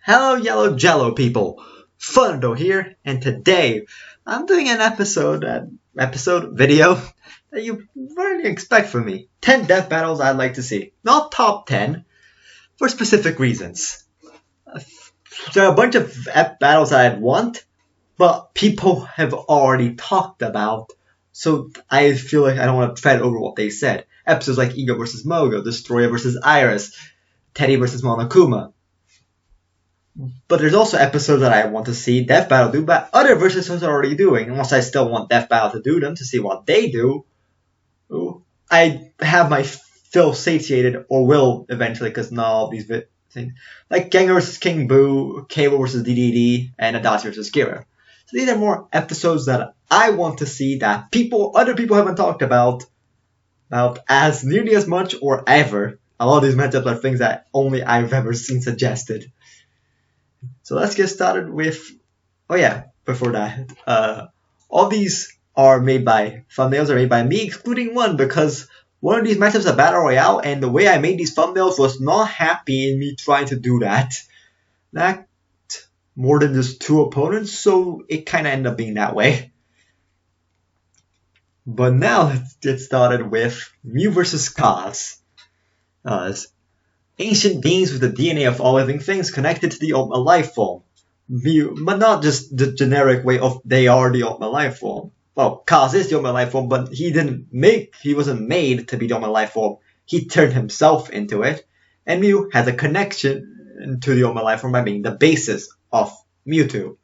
Hello, Yellow Jello people. Fundo here, and today I'm doing an episode video that you rarely expect from me. 10 death battles I'd like to see. Not top 10, for specific reasons. There are a bunch of battles that I'd want, but people have already talked about, so I feel like I don't want to tread over what they said. Episodes like Ego vs. Mogo, Destroyer vs. Iris, Teddy vs. Monokuma. But there's also episodes that I want to see Death Battle do, but other versions are already doing. Unless I still want Death Battle to do them to see what they do. I have my fill satiated, or will eventually, because not all these things. Like Gengar vs. King Boo, Cable vs. DDD, and Adachi vs. Kira. So these are more episodes that I want to see that other people haven't talked about as nearly as much or ever. A lot of these matchups are things that only I've ever seen suggested. So let's get started with, before that, all these thumbnails are made by me, excluding one, because one of these matchups is a Battle Royale, and the way I made these thumbnails was not happy in me trying to do that. That more than just two opponents, so it kind of ended up being that way. But now let's get started with Mew vs. Kaz. Ancient beings with the DNA of all living things connected to the ultimate life form. But not just the generic way of they are the ultimate life form. Well, Kaz is the ultimate life form, but he wasn't made to be the ultimate life form. He turned himself into it. And Mew has a connection to the ultimate life form by being the basis of Mewtwo.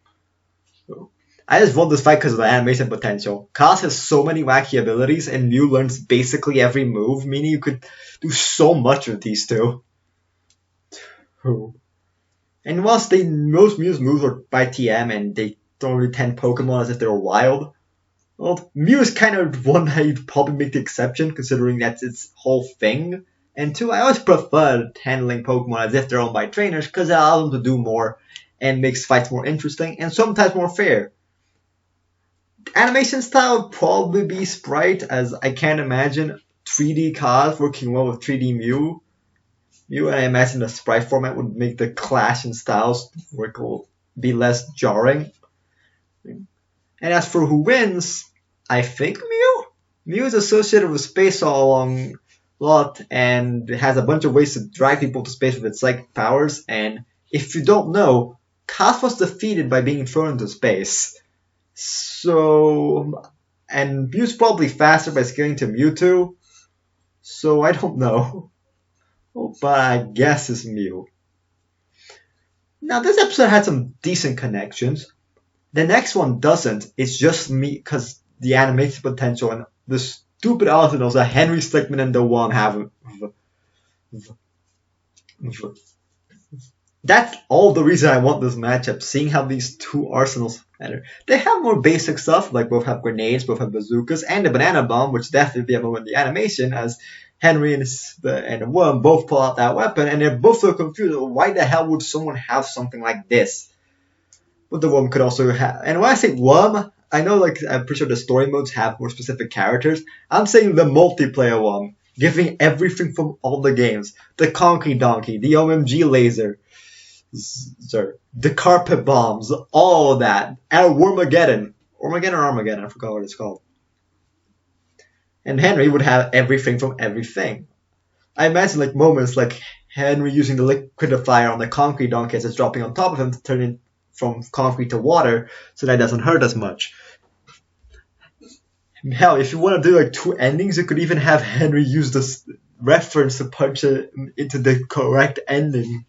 I just want this fight because of the animation potential. Kaz has so many wacky abilities, and Mew learns basically every move, meaning you could do so much with these two. And whilst most Mew's moves are by TM and they don't really tend Pokemon as if they were wild, well, Mew is kind of one that you'd probably make the exception considering that's its whole thing. And two, I always prefer handling Pokemon as if they're owned by trainers because it allows them to do more and makes fights more interesting and sometimes more fair. Animation style would probably be Sprite, as I can't imagine 3D Kaz working well with 3D Mew. I imagine the sprite format would make the clash in styles be less jarring. And as for who wins, I think Mew. Mew is associated with space all along a lot and has a bunch of ways to drag people to space with its psychic powers. And if you don't know, Kaz was defeated by being thrown into space. And Mew's probably faster by scaling to Mewtwo. So I don't know. But I guess it's Mew. Now, this episode had some decent connections. The next one doesn't. It's just me because the animation potential and the stupid arsenals that Henry Slickman and the Worm have. That's all the reason I want this matchup, seeing how these two arsenals matter. They have more basic stuff, like both have grenades, both have bazookas, and the banana bomb, which definitely have in the animation, as Henry and the Worm both pull out that weapon, and they're both so confused. Why the hell would someone have something like this? But the Worm could also have. And when I say Worm, I know I'm pretty sure the story modes have more specific characters. I'm saying the multiplayer Worm, giving everything from all the games: the Concrete Donkey, the OMG laser, the carpet bombs, all of that, and Wormageddon or Armageddon. I forgot what it's called. And Henry would have everything from everything. I imagine moments like Henry using the liquidifier on the concrete donkey as it's dropping on top of him to turn it from concrete to water so that it doesn't hurt as much. Hell, if you want to do two endings, you could even have Henry use this reference to punch it into the correct ending.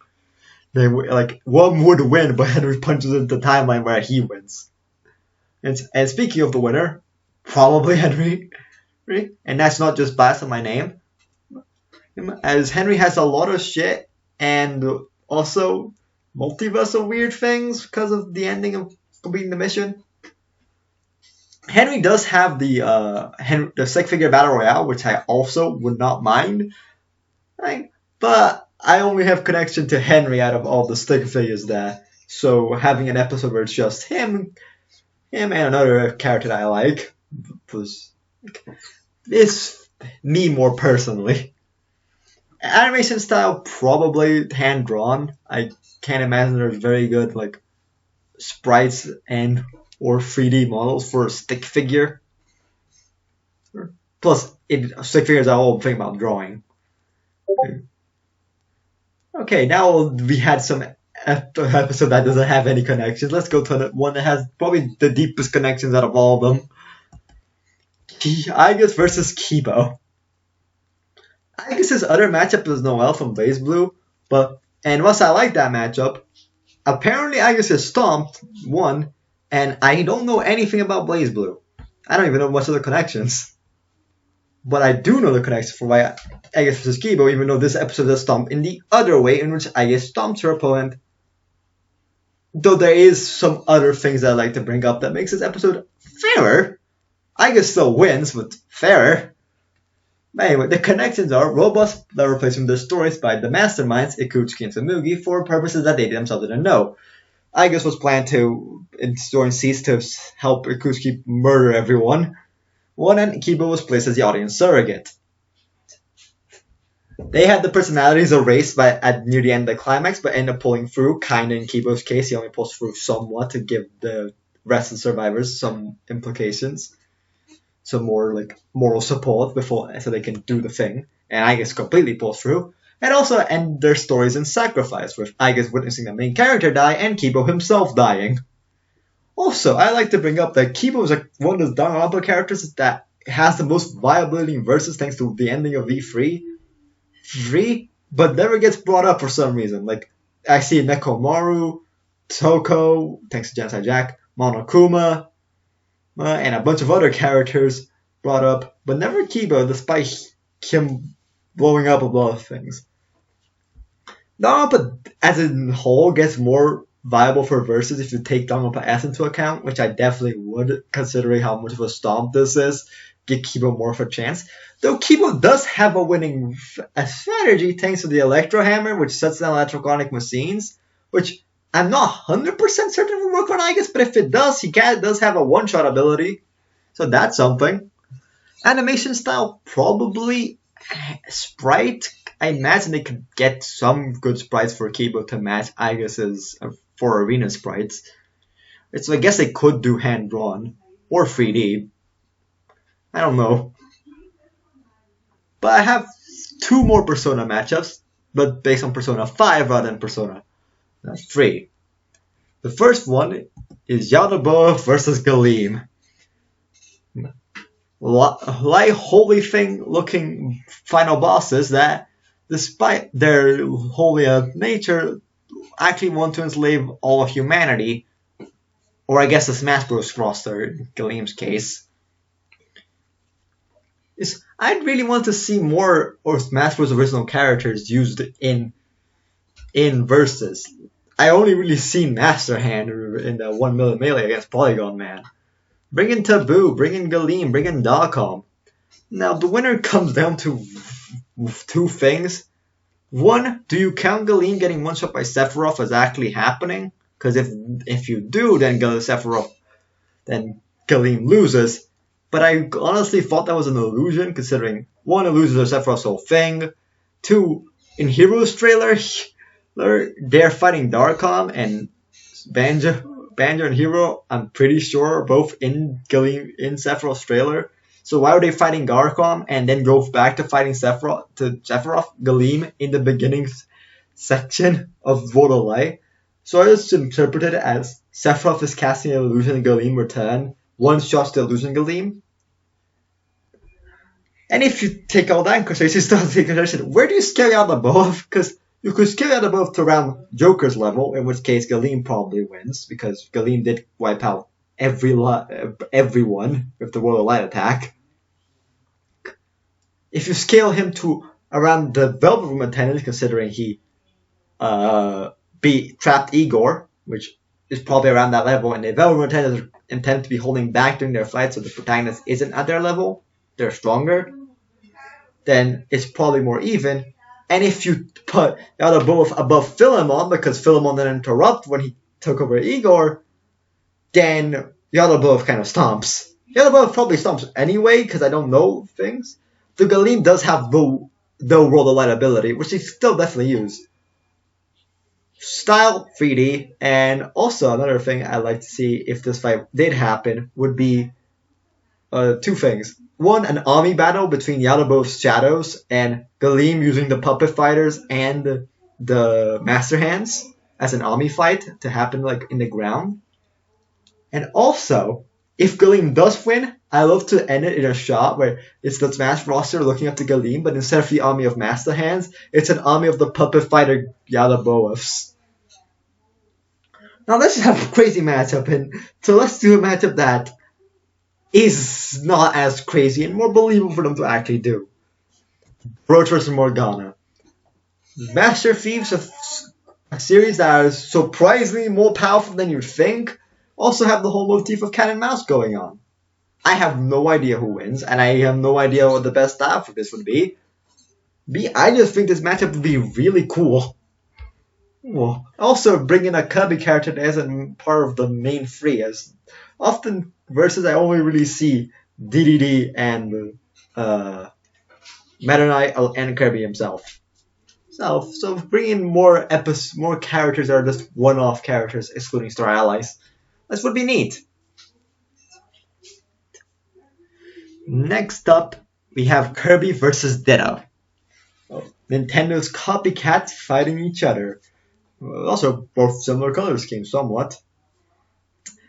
One would win, but Henry punches into the timeline where he wins. And speaking of the winner, probably Henry. And that's not just biased on my name, as Henry has a lot of shit and also multiverse of weird things because of the ending of completing the mission. Henry does have the six-figure battle royale, which I also would not mind, but I only have connection to Henry out of all the stick figures there, so having an episode where it's just him and another character that I like was. It's me more personally. Animation style, probably hand drawn. I can't imagine there's very good like sprites and or 3D models for a stick figure. Plus, stick figures are all thing about drawing. Okay, now we had some episode that doesn't have any connections. Let's go to the one that has probably the deepest connections out of all of them. Aigis versus Kibo. Aigis' other matchup is Noelle from BlazBlue, and whilst I like that matchup, apparently Aigis is stomped, won, and I don't know anything about BlazBlue. I don't even know much of the connections. But I do know the connection for why Aigis versus Kibo, even though this episode is stomped in the other way, in which Aigis stomps her opponent. Though there is some other things that I like to bring up that makes this episode fairer. Aigis still wins, but fairer. But anyway, the connections are robots that were placed in the stories by the masterminds, Ikutsuki and Tsurugi, for purposes that they themselves didn't know. Aigis was planned to, in story cease, to help Ikutsuki murder everyone. And Kibo was placed as the audience surrogate. They had the personalities erased near the end of the climax, but end up pulling through. Kinda in Kibo's case, he only pulls through somewhat to give the rest of the survivors some implications, some more like moral support so they can do the thing. And Aigis completely pulls through, and also end their stories in sacrifice, with Aigis witnessing the main character die and Kibo himself dying. Also, I like to bring up that Kibo is like one of those Danganronpa characters that has the most viability in versus thanks to the ending of V3, but never gets brought up for some reason. Like, I see Nekomaru, Toko, thanks to Genocide Jack, Monokuma, and a bunch of other characters brought up, but never Kibo, despite him blowing up a lot of things. Danganronpa as a whole gets more viable for versus if you take Danganronpa S into account, which I definitely would, considering how much of a stomp this is. Give Kibo more of a chance. Though Kibo does have a winning strategy thanks to the Electro Hammer, which sets down electronic machines, which I'm not 100% certain will work on Aigis, but if it does, he does have a one-shot ability. So that's something. Animation style, probably sprite. I imagine they could get some good sprites for Kibo to match Aigis' for arena sprites. So I guess they could do hand-drawn or 3D. I don't know. But I have two more Persona matchups, but based on Persona 5 rather than Persona 3. The first one is Yaldabaoth versus Galeem. Like holy thing looking final bosses that, despite their holy nature, actually want to enslave all of humanity. Or I guess the Smash Bros. Roster, in Galeem's case. I'd really want to see more of Smash Bros. Original characters used in versus. I only really seen Master Hand in the 1 million melee against Polygon Man. Bring in Taboo, bring in Galeem, bring in Dhalcom. Now the winner comes down to two things. One, do you count Galeem getting one shot by Sephiroth as actually happening? Because if you do, then Galeem loses. But I honestly thought that was an illusion, considering one, it loses Sephiroth's whole thing. Two, in Hero's trailer, they're fighting Dhalcom and Banjo and Hero. I'm pretty sure are both in Sephiroth's trailer. So why are they fighting Dhalcom and then go back to fighting Sephiroth Galeem in the beginning section of World of Light? So I just interpreted it as Sephiroth is casting an illusion and Galeem return. One shot's the illusion Galeem. And if you take all that in consideration, you still have to take consideration, where do you scale out above? Because you could scale out above to around Joker's level, in which case Galeem probably wins, because Galeem did wipe out everyone with the World of Light attack. If you scale him to around the Velvet Room attendant, considering he trapped Igor, which is probably around that level, and the Velvet Room attendants intend to be holding back during their fight, so the protagonist isn't at their level, they're stronger, then it's probably more even. And if you put Yaldabaoth above Philemon, because Philemon didn't interrupt when he took over Igor, then Yaldabaoth kind of stomps. Yaldabaoth probably stomps anyway, because I don't know things. The Galeem does have the the World of Light ability, which they still definitely use. Style 3D, and also another thing I'd like to see if this fight did happen would be two things. One, an army battle between Yaldabaoth's shadows and Galeem using the puppet fighters and the master hands as an army fight to happen like in the ground. And also, if Galeem does win, I love to end it in a shot where it's the Smash roster looking up to Galeem, but instead of the army of master hands, it's an army of the puppet fighter Yaldabaoths. Now let's just have a crazy matchup, and so let's do a matchup that is not as crazy and more believable for them to actually do. Roach vs. Morgana. Master Thieves, a series that is surprisingly more powerful than you'd think, also have the whole motif of cat and mouse going on. I have no idea who wins, and I have no idea what the best style for this would be. I just think this matchup would be really cool. Well, also bringing a Kirby character that isn't part of the main three, as often versus I only really see DDD and Meta Knight and Kirby himself. So bringing more characters that are just one-off characters, excluding Star Allies, this would be neat. Next up, we have Kirby vs. Ditto. Nintendo's copycats fighting each other. Also, both similar color schemes, somewhat.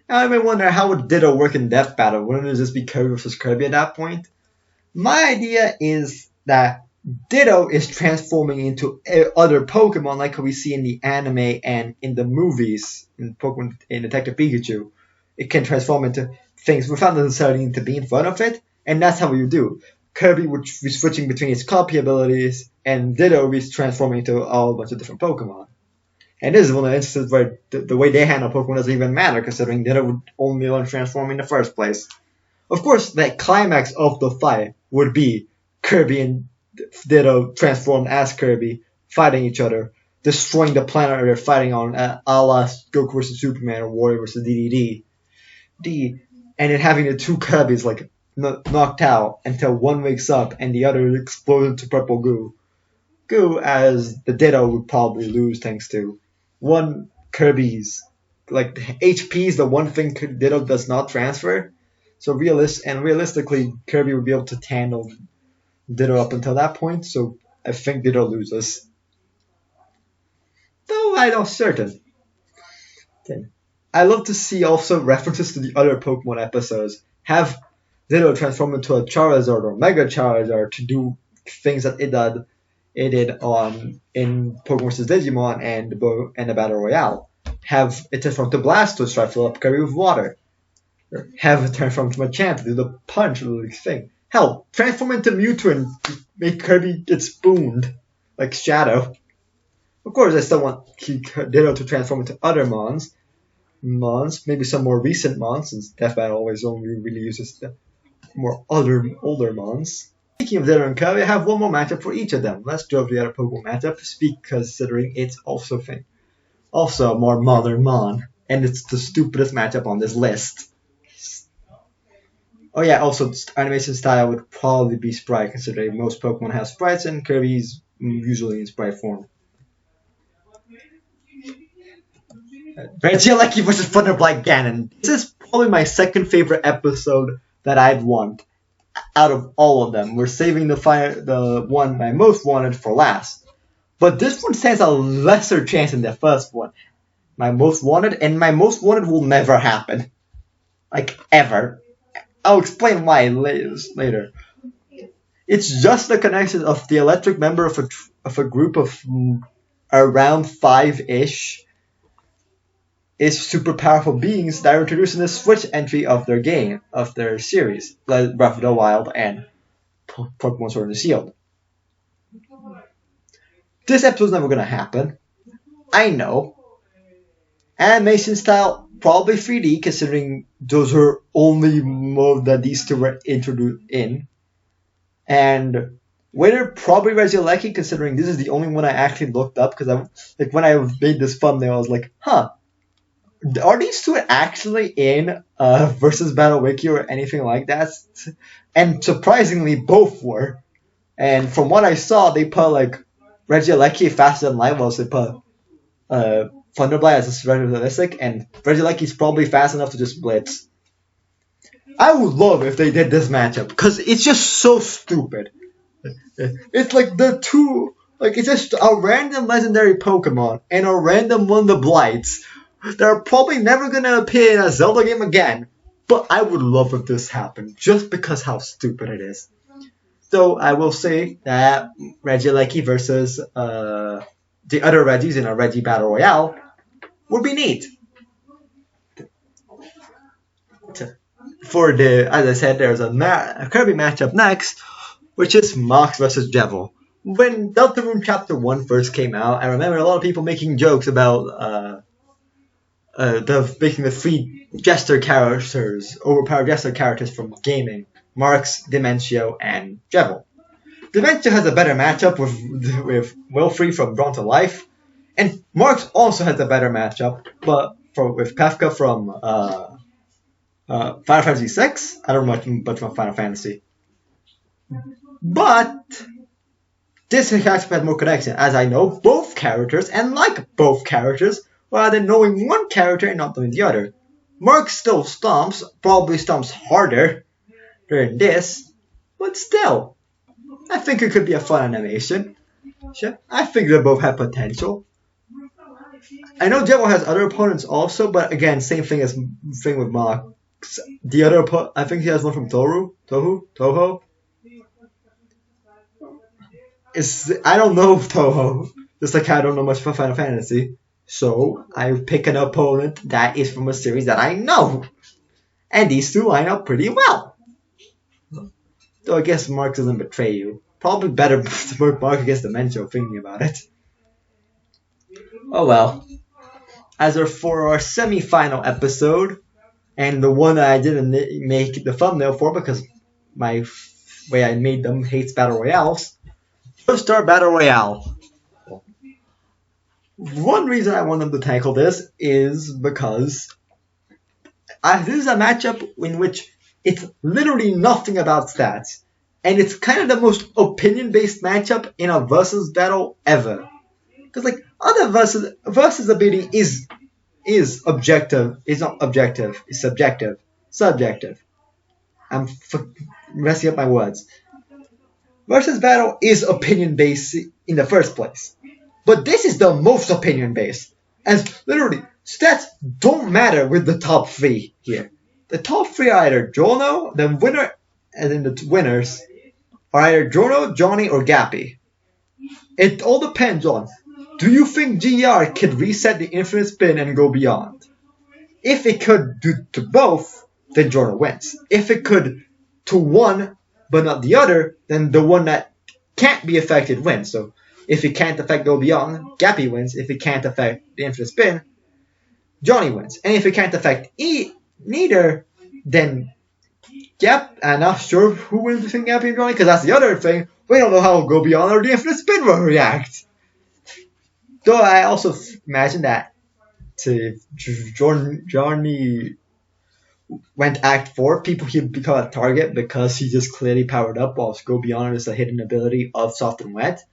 I may wonder how would Ditto work in Death Battle? Wouldn't it just be Kirby versus Kirby at that point? My idea is that Ditto is transforming into other Pokemon like we see in the anime and in the movies in Pokemon in Detective Pikachu. It can transform into things without necessarily needing to be in front of it, and that's how you do. Kirby would be switching between his copy abilities, and Ditto would be transforming into a whole bunch of different Pokemon. And this is one of the instances where the way they handle Pokemon doesn't even matter, considering Ditto would only learn transform in the first place. Of course, the climax of the fight would be Kirby and Ditto transformed as Kirby, fighting each other, destroying the planet they're fighting on, a la Goku vs. Superman or Warrior vs. DDD. And then having the two Kirbys like knocked out until one wakes up and the other explodes into purple goo. As the Ditto would probably lose thanks to one Kirby's like HP is the one thing Ditto does not transfer. So realistically, Kirby would be able to handle Ditto up until that point. So I think Ditto loses, though I'm not certain. Okay. I love to see also references to the other Pokemon episodes. Have Ditto transform into a Charizard or Mega Charizard to do things that it did in Pokemon vs. Digimon and the Battle Royale. Have it transform to Blastoise, try to fill up Kirby with water. Or have it transform to Machamp to do the punch thing. Hell, transform into Mewtwo and make Kirby get spooned like Shadow. Of course, I still want Ditto to transform into other Mons, maybe some more recent Mons, since Death Battle always only really uses the more older Mons. Speaking of Ditto and Kirby, I have one more matchup for each of them. Let's drop the other Pokemon matchup, considering it's also a more modern Mon, and it's the stupidest matchup on this list. Oh yeah, also animation style would probably be Sprite, considering most Pokemon have sprites and Kirby's usually in Sprite form. Regieleki vs. Thunderblight Ganon. This is probably my second favorite episode that I'd want out of all of them. We're saving the one I most wanted for last. But this one stands a lesser chance than the first one. My most wanted will never happen. Like, ever. I'll explain why later. It's just the connection of the electric member of a group of around 5-ish is super powerful beings that are introduced in the Switch entry of their series, like Breath of the Wild and Pokemon Sword and Shield. This episode's never gonna happen. I know. Animation style, probably 3D, considering those are only mode that these two were introduced in. And winner, probably Regieleki, considering this is the only one I actually looked up, because when I made this thumbnail, I was like, are these two actually in Versus Battle Wiki or anything like that? And surprisingly, both were. And from what I saw, they put like Regieleki faster than light wells. They put Thunderblight as realistic, and Regieleki's probably fast enough to just blitz. I would love if they did this matchup because it's just so stupid. It's like the two, like it's just a random legendary Pokemon and a random one of the Blights. They're probably never gonna appear in a Zelda game again. But I would love if this happened, just because how stupid it is. So I will say that Regieleki versus the other Regis in a Regi Battle Royale would be neat. For the, as I said, there's a Kirby matchup next, which is Mox versus Devil. When Deltarune Chapter 1 first came out, I remember a lot of people making jokes about making the free jester characters, overpowered jester characters from gaming, Marx, Dementio, and Jevil. Dementio has a better matchup with Wilfrey from Drawn to Life, and Marx also has a better matchup, but with Kafka from Final Fantasy VI. I don't know much from Final Fantasy. But this character has more connection, as I know both characters and like both characters, rather than knowing one character and not knowing the other. Marx still stomps, probably stomps harder than this, but still, I think it could be a fun animation. Sure, I think they both have potential. I know Jevil has other opponents also, but again, same thing with Marx. The other I think he has one from Toho. I don't know Toho, just like I don't know much about Final Fantasy. So I pick an opponent that is from a series that I know. And these two line up pretty well. So I guess Mark doesn't betray you. Probably better to work Mark against Dementio thinking about it. Oh well. For our semi-final episode, and the one that I didn't make the thumbnail for because my way I made them hates Battle Royales. First Star Battle Royale. One reason I want them to tackle this is because this is a matchup in which it's literally nothing about stats. And it's kind of the most opinion-based matchup in a versus battle ever. Because like other versus ability is objective. It's not objective. It's subjective. Subjective. I'm messing up my words. Versus battle is opinion-based in the first place. But this is the most opinion-based. As literally, stats don't matter with the top three here. The top three are either Jono, the winner, and then the winners are either Jono, Johnny, or Gappy. It all depends on, do you think GR could reset the infinite spin and go beyond? If it could do to both, then Jono wins. If it could to one, but not the other, then the one that can't be affected wins. So if it can't affect go beyond, Gappy wins. If it can't affect the infinite spin, Johnny wins. And if it can't affect neither, then yep, I'm not sure who wins between Gappy and Johnny, because that's the other thing. We don't know how go beyond or the infinite spin will react. Though I also imagine that if Johnny went Act 4, people he'd become a target because he just clearly powered up, while Go Beyond is a hidden ability of Soft and Wet.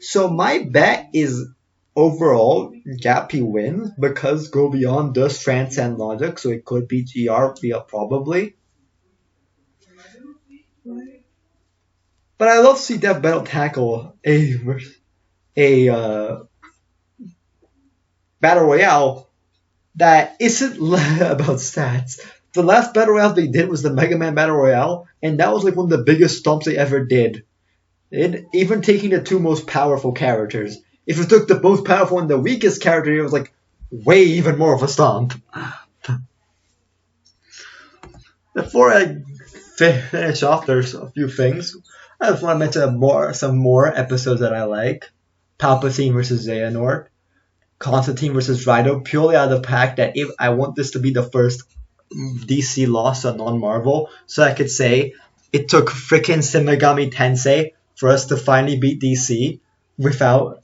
So my bet is overall Gappy wins because Go Beyond does transcend logic, so it could be GR probably. But I love to see Death Battle tackle a Battle Royale that isn't about stats. The last Battle Royale they did was the Mega Man Battle Royale, and that was like one of the biggest stomps they ever did. Even taking the two most powerful characters. If you took the most powerful and the weakest character, it was like way even more of a stomp. Before I finish off, there's a few things. I just want to mention some more episodes that I like. Palpatine versus Xehanort. Constantine versus Rydo, purely out of the fact that if I want this to be the first DC loss to non-Marvel, so I could say it took frickin' Shin Megami Tensei for us to finally beat DC without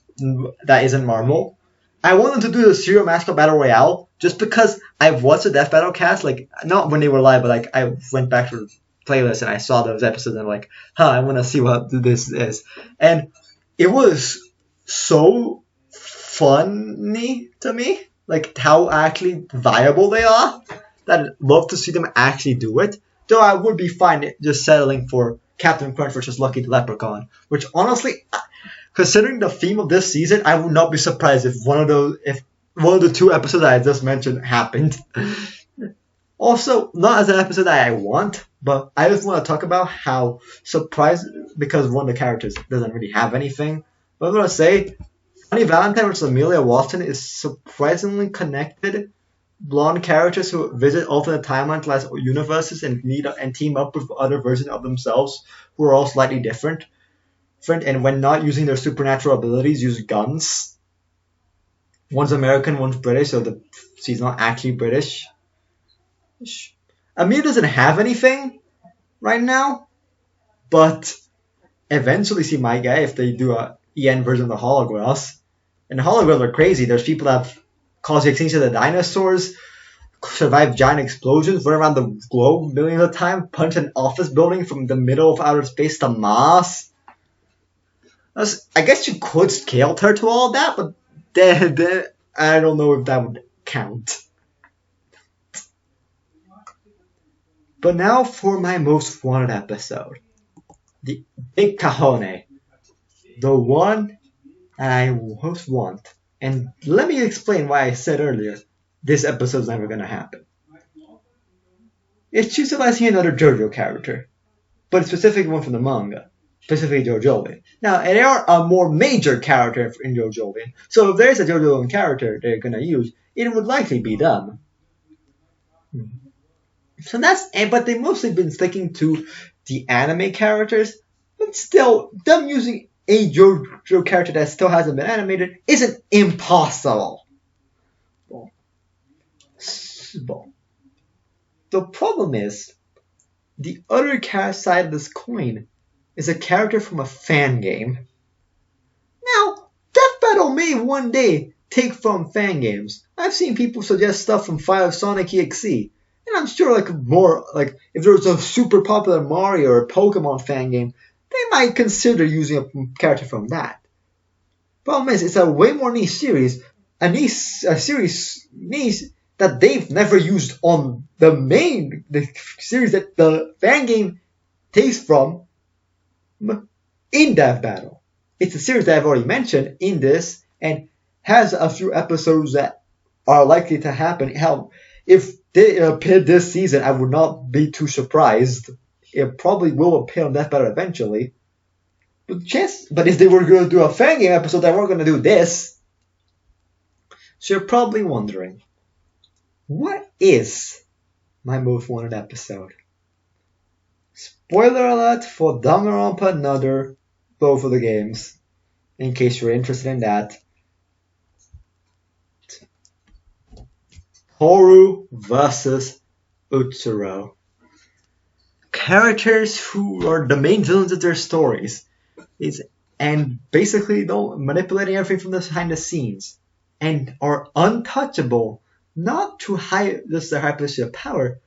that isn't Marvel. I want them to do the Serial Mascot Battle Royale just because I've watched the Death Battle cast, like not when they were live, but like I went back to playlist and I saw those episodes and I'm like, I want to see what this is. And it was so funny to me, like how actually viable they are, that I'd love to see them actually do it. Though I would be fine just settling for Captain Crunch versus Lucky the Leprechaun, which honestly, considering the theme of this season, I would not be surprised if one of the 2 episodes I just mentioned happened. Also, not as an episode that I want, but I just want to talk about how surprised, because one of the characters doesn't really have anything. But I'm going to say, Funny Valentine versus Amelia Watson is surprisingly connected. Blonde characters who visit alternate timelines, less universes, and team up with other versions of themselves who are all slightly different. And when not using their supernatural abilities, use guns. One's American, one's British, so she's not actually British. Amir doesn't have anything right now, but eventually she might get if they do a EN version of the holograms. And the holograms are crazy. There's people that have caused the extinction of the dinosaurs, survived giant explosions, run around the globe millions of times, punch an office building from the middle of outer space to Mars. I guess you could scale her to all that, but I don't know if that would count. But now for my most wanted episode. The Big Cajone. The one I most want. And let me explain why I said earlier, this episode's never gonna happen. It's utilizing another JoJo character, but a specific one from the manga, specifically JoJolian. Now, they are a more major character in JoJolian, so if there's a JoJolian character they're gonna use, it would likely be them. So but they've mostly been sticking to the anime characters, but still, them using a JoJo character that still hasn't been animated isn't impossible. The problem is, the other side of this coin is a character from a fan game. Now, Death Battle may one day take from fan games. I've seen people suggest stuff from 5 Sonic EXE. And I'm sure if there was a super popular Mario or Pokemon fan game, they might consider using a character from that. Problem is, it's a way more niche series, a series niche that they've never used on the series that the fan game takes from in Death Battle. It's a series that I've already mentioned in this and has a few episodes that are likely to happen. Hell, if they appear this season, I would not be too surprised. It probably will appear on Death Battle eventually. But if they were going to do a fan game episode, they weren't going to do this. So you're probably wondering, what is my most wanted episode? Spoiler alert for Danganronpa Another, both of the games, in case you're interested in that. Toru versus Utsuro. Characters who are the main villains of their stories, and basically manipulating everything from behind the scenes, and are untouchable, not to just their high position of power,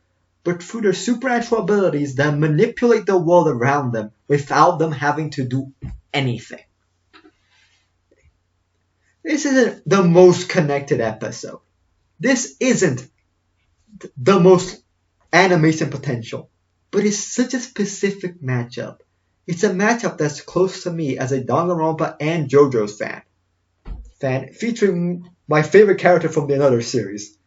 but through their supernatural abilities that manipulate the world around them without them having to do anything. This isn't the most connected episode. This isn't the most animation potential, but it's such a specific matchup. It's a matchup that's close to me as a Danganronpa and JoJo's fan, featuring my favorite character from the Another series.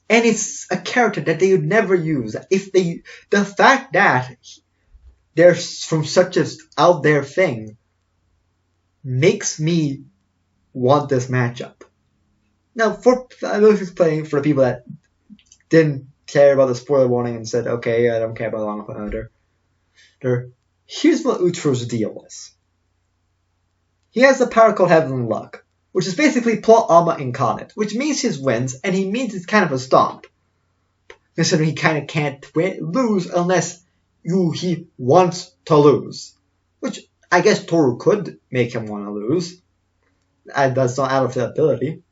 And it's a character that they would never use. The fact that they're from such an out there thing makes me want this matchup. Now, I know this is playing for the people that didn't care about the spoiler warning and said, okay, I don't care about Long Another. Here's what Utsuro's deal is. He has the power called Heavenly Luck, which is basically plot armor incarnate, which means he wins, and he means it's kind of a stomp. Considering he kind of can't lose unless he wants to lose. Which I guess Toru could make him want to lose. That's not out of the ability.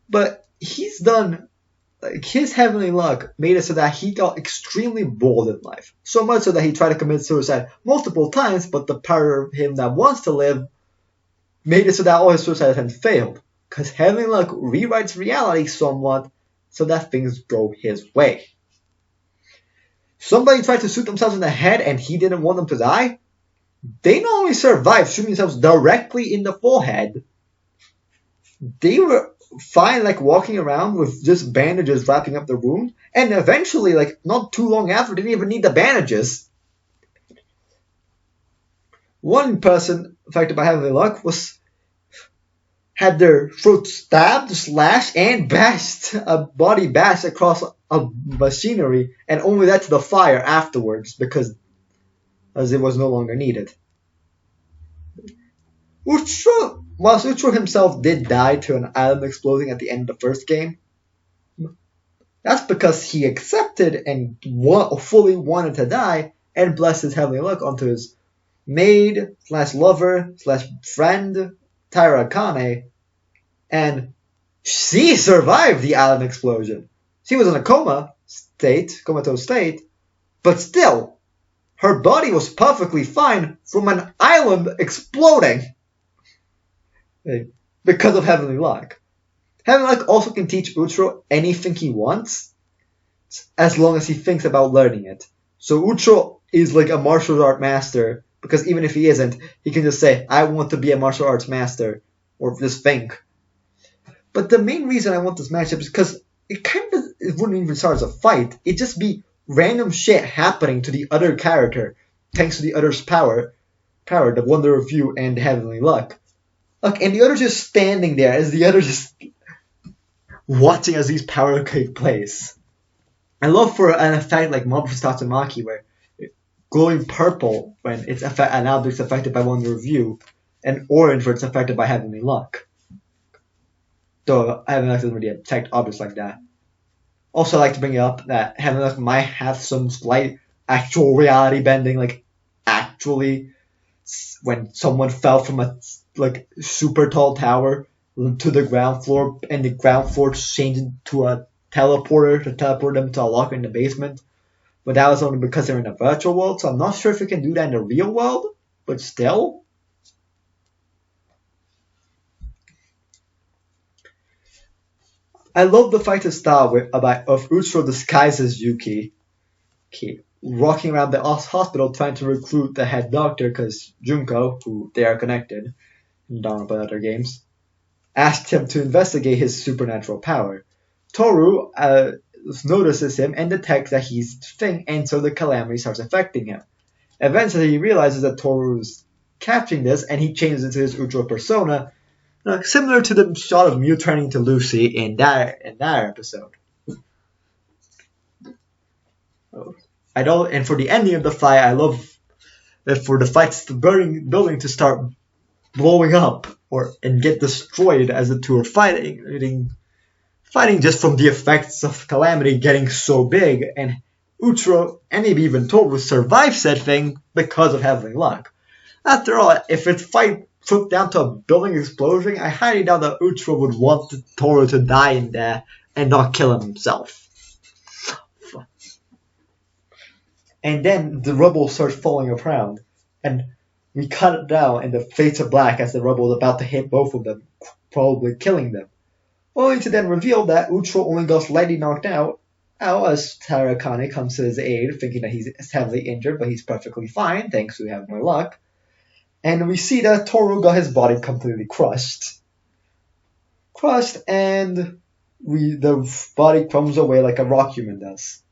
But he's done like, his heavenly luck made it so that he got extremely bored in life. So much so that he tried to commit suicide multiple times, but the part of him that wants to live made it so that all his suicide attempts failed. Because heavenly luck rewrites reality somewhat so that things go his way. Somebody tried to shoot themselves in the head and he didn't want them to die. They not only survived shooting themselves directly in the forehead, they were fine, like, walking around with just bandages wrapping up the wound, and eventually, like, not too long after, didn't even need the bandages. One person affected by heavenly luck had their throat stabbed, slashed, and bashed, a body bashed across a machinery, and only that to the fire afterwards, because as it was no longer needed. Whilst Uhtro himself did die to an island exploding at the end of the first game, that's because he accepted and fully wanted to die and blessed his heavenly luck onto his maid / lover / friend, Tyra Kane, and she survived the island explosion. She was in a comatose state, but still, her body was perfectly fine from an island exploding because of heavenly luck. Heavenly luck also can teach Uhtro anything he wants, as long as he thinks about learning it. So Uhtro is like a martial art master, because even if he isn't, he can just say, I want to be a martial arts master, or just think. But the main reason I want this matchup is because it wouldn't even start as a fight. It'd just be random shit happening to the other character, thanks to the other's power, the Wonder of View, and heavenly luck. Look, and the other just standing there as the other just watching as these powers take place. I love for an effect like Mob Tatsumaki, where glowing purple when an object's affected by Wonder of View, and orange when it's affected by heavenly luck. Though heavenly luck doesn't really affect objects like that. Also, I like to bring it up that heavenly luck might have some slight actual reality bending, like actually when someone fell from a super tall tower to the ground floor, and the ground floor changed into a teleporter to teleport them to a locker in the basement. But that was only because they're in a virtual world, so I'm not sure if we can do that in the real world, but still. I love the fighting style of Uhtro disguised as Yuki, walking around the hospital trying to recruit the head doctor, because Junko, who they are connected, down by other games, asked him to investigate his supernatural power. Toru notices him and detects that he's thing, and so the calamity starts affecting him. Eventually, he realizes that Toru's capturing this, and he changes into his Uhtro persona, similar to the shot of Mew turning to Lucy in that episode. And for the ending of the fight, I love that for the fights, the building to start blowing up and get destroyed as the two are fighting just from the effects of calamity getting so big, and Uhtro and maybe even Toru survive said thing because of heavenly luck. After all, if its fight took down to a building explosion, I highly doubt that Uhtro would want Toru to die in there and not kill himself. And then the rubble starts falling around, and we cut it down, and the fades are black as the rubble is about to hit both of them, probably killing them. Only to then reveal that Uhtro only got slightly knocked out as Tarakane comes to his aid, thinking that he's heavily injured, but he's perfectly fine, thanks to heavenly luck. And we see that Toru got his body completely crushed, and the body crumbles away like a rock human does.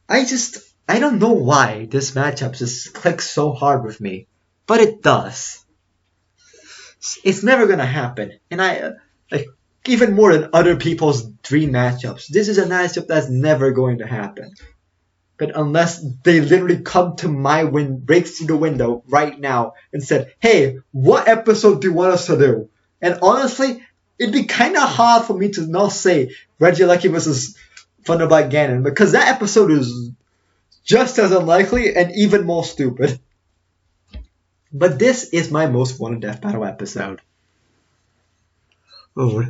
I don't know why this matchup just clicks so hard with me, but it does. It's never gonna happen, and even more than other people's dream matchups, this is a matchup that's never going to happen. But unless they literally come to my break through the window right now and said, hey, what episode do you want us to do? And honestly, it'd be kind of hard for me to not say Regieleki vs. Thunderblight Ganon, because that episode is just as unlikely and even more stupid. But this is my most wanted death battle episode.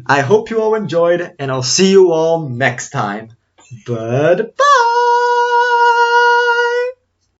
I hope you all enjoyed, and I'll see you all next time. Goodbye!